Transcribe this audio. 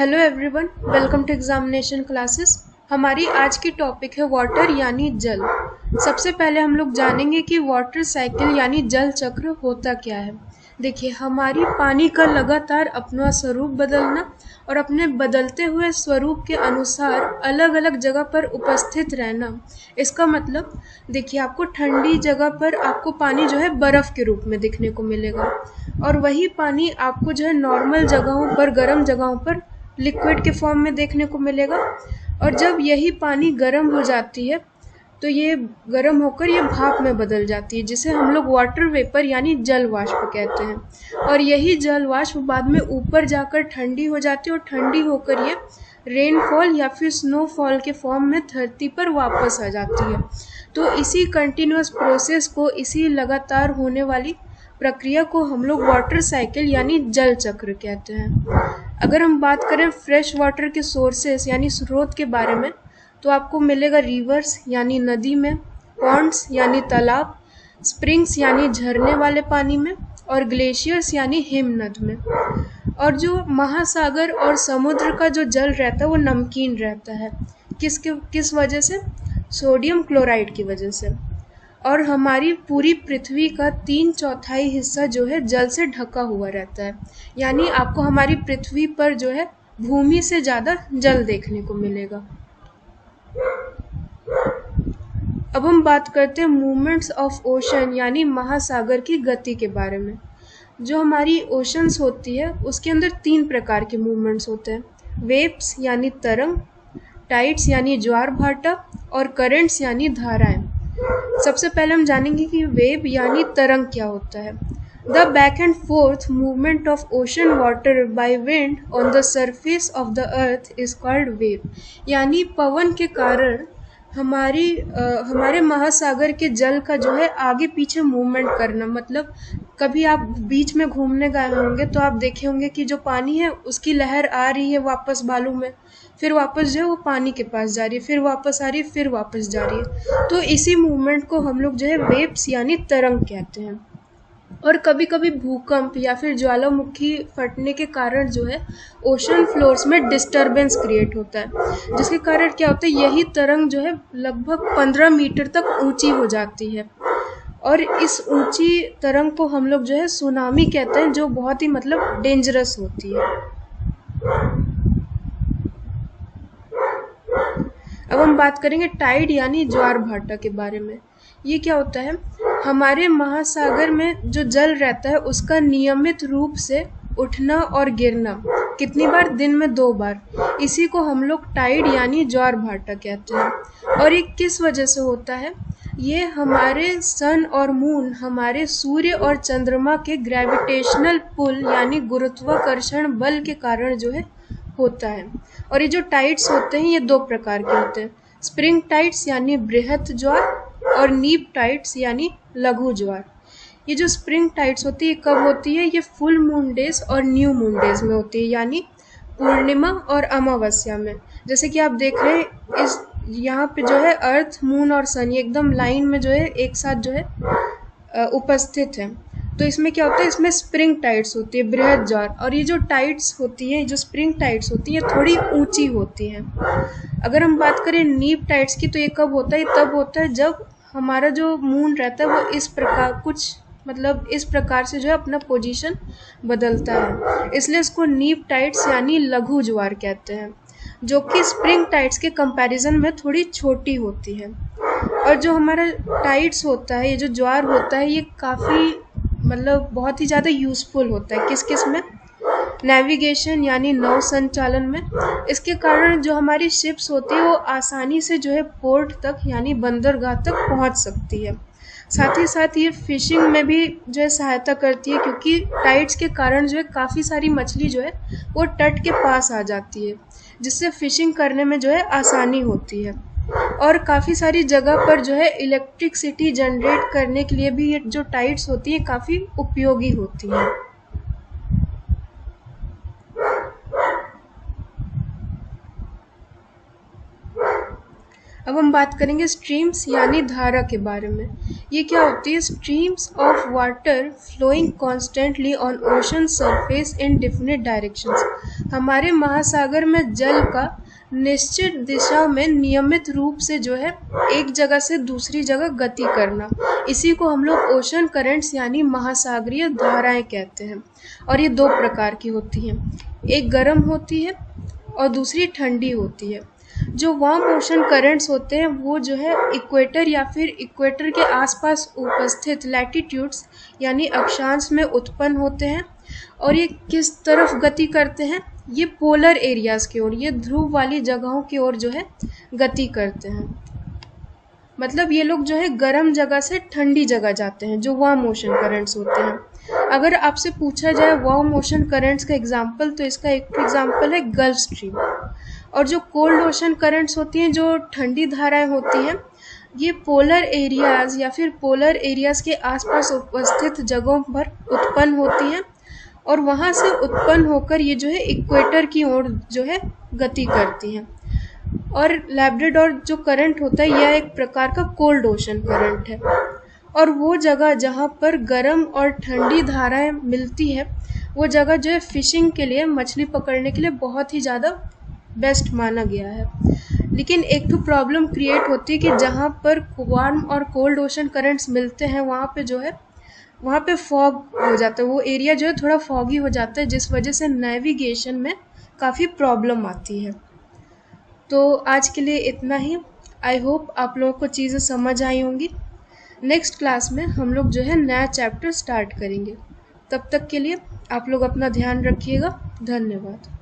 Hello everyone, welcome to examination classes. हमारी आज की टॉपिक है वाटर यानी जल। सबसे पहले हम लोग जानेंगे कि वाटर साइकिल यानी जल चक्र होता क्या है। देखिए, हमारी पानी का लगातार अपना स्वरूप बदलना और अपने बदलते हुए स्वरूप के अनुसार अलग अलग जगह पर उपस्थित रहना। इसका मतलब देखिए, आपको ठंडी जगह पर आपको पानी जो है बर्फ़ के रूप में दिखने को मिलेगा, और वही पानी आपको जो है नॉर्मल जगहों पर, गर्म जगहों पर लिक्विड के फॉर्म में देखने को मिलेगा। और जब यही पानी गर्म हो जाती है तो ये गर्म होकर ये भाप में बदल जाती है, जिसे हम लोग वाटर वेपर यानी जल वाष्प कहते हैं। और यही जल वाष्प बाद में ऊपर जाकर ठंडी हो जाती है, और ठंडी होकर ये रेनफॉल या फिर स्नोफॉल के फॉर्म में धरती पर वापस आ जाती है। तो इसी कंटिन्यूअस प्रोसेस को, इसी लगातार होने वाली प्रक्रिया को हम लोग वाटर साइकिल यानी जल चक्र कहते हैं। अगर हम बात करें फ्रेश वाटर के सोर्सेस यानी स्रोत के बारे में, तो आपको मिलेगा रिवर्स यानी नदी में, पॉन्ड्स यानी तालाब, स्प्रिंग्स यानी झरने वाले पानी में, और ग्लेशियर्स यानी हिमनद में। और जो महासागर और समुद्र का जो जल रहता है वो नमकीन रहता है। किस वजह से? सोडियम क्लोराइड की वजह से। और हमारी पूरी पृथ्वी का 3/4 हिस्सा जो है जल से ढका हुआ रहता है, यानी आपको हमारी पृथ्वी पर जो है भूमि से ज़्यादा जल देखने को मिलेगा। अब हम बात करते हैं मूवमेंट्स ऑफ ओशन यानी महासागर की गति के बारे में। जो हमारी ओशंस होती है उसके अंदर 3 प्रकार के मूवमेंट्स होते हैं: वेव्स यानी तरंग, टाइड्स यानी ज्वार भाटा, और करंट्स यानी धाराएं। सबसे पहले हम जानेंगे कि वेव यानी तरंग क्या होता है। The back and fourth movement of ocean water by wind on the surface of the earth is called wave. यानी पवन के कारण हमारे महासागर के जल का जो है आगे पीछे मूवमेंट करना। मतलब कभी आप बीच में घूमने गए होंगे तो आप देखे होंगे कि जो पानी है उसकी लहर आ रही है वापस बालू में, फिर वापस जो है वो पानी के पास जा रही है, फिर वापस आ रही है, फिर वापस जा रही है। तो इसी मूवमेंट को हम लोग जो है वेव्स यानी तरंग कहते हैं। और कभी कभी भूकंप या फिर ज्वालामुखी फटने के कारण जो है ओशन फ्लोर्स में डिस्टरबेंस क्रिएट होता है, जिसके कारण क्या होता है, यही तरंग जो है लगभग 15 मीटर तक ऊंची हो जाती है। और इस ऊंची तरंग को हम लोग जो है सुनामी कहते हैं, जो बहुत ही मतलब डेंजरस होती है। अब हम बात करेंगे टाइड यानी ज्वार भाटा के बारे में। ये क्या होता है? हमारे महासागर में जो जल रहता है उसका नियमित रूप से उठना और गिरना। कितनी बार? दिन में 2 बार। इसी को हम लोग टाइड यानी ज्वार भाटा कहते हैं। और ये किस वजह से होता है? ये हमारे सन और मून, हमारे सूर्य और चंद्रमा के ग्रेविटेशनल पुल यानी गुरुत्वाकर्षण बल के कारण जो है होता है। और ये जो टाइड्स होते हैं ये 2 प्रकार के होते हैं: स्प्रिंग टाइड्स यानी बृहत ज्वार, और नीप टाइड्स यानी लघु ज्वार। ये जो स्प्रिंग टाइड्स होती है कब होती है? ये फुल मून डेज और न्यू मून डेज में होती है, यानी पूर्णिमा और अमावस्या में। जैसे कि आप देख रहे हैं इस यहाँ पे जो है अर्थ, मून और सन ये एकदम लाइन में जो है एक साथ जो है उपस्थित है। तो इसमें क्या होता है? इसमें स्प्रिंग टाइड्स होती है, बृहद ज्वार। और ये जो टाइड्स होती है, जो स्प्रिंग टाइड्स होती है, थोड़ी ऊंची होती हैं। अगर हम बात करें नीप टाइड्स की, तो ये कब होता है? तब होता है जब हमारा जो मून रहता है वो इस प्रकार से जो है अपना पोजीशन बदलता है, इसलिए इसको नीप टाइड्स यानी लघु ज्वार कहते हैं, जो कि स्प्रिंग टाइड्स के कंपैरिजन में थोड़ी छोटी होती है। और जो हमारा टाइड्स होता है, ये जो ज्वार होता है, ये काफ़ी मतलब बहुत ही ज़्यादा यूज़फुल होता है। किस में? नेविगेशन यानी नौ संचालन में। इसके कारण जो हमारी शिप्स होती है वो आसानी से जो है पोर्ट तक यानी बंदरगाह तक पहुंच सकती है। साथ ही साथ ये फिशिंग में भी जो है सहायता करती है, क्योंकि टाइड्स के कारण जो है काफ़ी सारी मछली जो है वो तट के पास आ जाती है, जिससे फिशिंग करने में जो है आसानी होती है। और काफ़ी सारी जगह पर जो है इलेक्ट्रिसिटी जनरेट करने के लिए भी ये जो टाइड्स होती है काफ़ी उपयोगी होती हैं। अब हम बात करेंगे स्ट्रीम्स यानी धारा के बारे में। ये क्या होती है? Streams of water flowing constantly on ocean surface in definite directions. हमारे महासागर में जल का निश्चित दिशा में नियमित रूप से जो है एक जगह से दूसरी जगह गति करना, इसी को हम लोग ओशन करंट्स यानी महासागरीय धाराएं कहते हैं। और ये दो प्रकार की होती हैं, एक गर्म होती है और दूसरी ठंडी होती है। जो वार्म ओशन करंट्स होते हैं वो जो है इक्वेटर या फिर इक्वेटर के आसपास उपस्थित लैटिट्यूड्स यानी अक्षांश में उत्पन्न होते हैं। और ये किस तरफ गति करते हैं? ये पोलर एरियाज की ओर, ये ध्रुव वाली जगहों की ओर जो है गति करते हैं। मतलब ये लोग जो है गर्म जगह से ठंडी जगह जाते हैं, जो वार्म ओशन करंट्स होते हैं। अगर आपसे पूछा जाए वार्म ओशन करंट्स का एग्जाम्पल, तो इसका एक एग्जाम्पल है गल्फ स्ट्रीम। और जो कोल्ड ओशन करंट्स होती हैं, जो ठंडी धाराएं होती हैं, ये पोलर एरियाज या फिर पोलर एरियाज के आसपास उपस्थित जगहों पर उत्पन्न होती हैं और वहाँ से उत्पन्न होकर ये जो है इक्वेटर की ओर जो है गति करती हैं। और लैब्राडोर जो करंट होता है यह एक प्रकार का कोल्ड ओशन करंट है। और वो जगह जहाँ पर गर्म और ठंडी धाराएं मिलती है, वो जगह जो है फिशिंग के लिए, मछली पकड़ने के लिए बहुत ही ज़्यादा बेस्ट माना गया है। लेकिन एक तो प्रॉब्लम क्रिएट होती है कि जहाँ पर वार्म और कोल्ड ओशन करंट्स मिलते हैं वहाँ पे जो है वहाँ पे फॉग हो जाता है, वो एरिया जो है थोड़ा फॉगी हो जाता है, जिस वजह से नेविगेशन में काफ़ी प्रॉब्लम आती है। तो आज के लिए इतना ही। आई होप आप लोगों को चीज़ें समझ आई होंगी। नेक्स्ट क्लास में हम लोग जो है नया चैप्टर स्टार्ट करेंगे। तब तक के लिए आप लोग अपना ध्यान रखिएगा। धन्यवाद।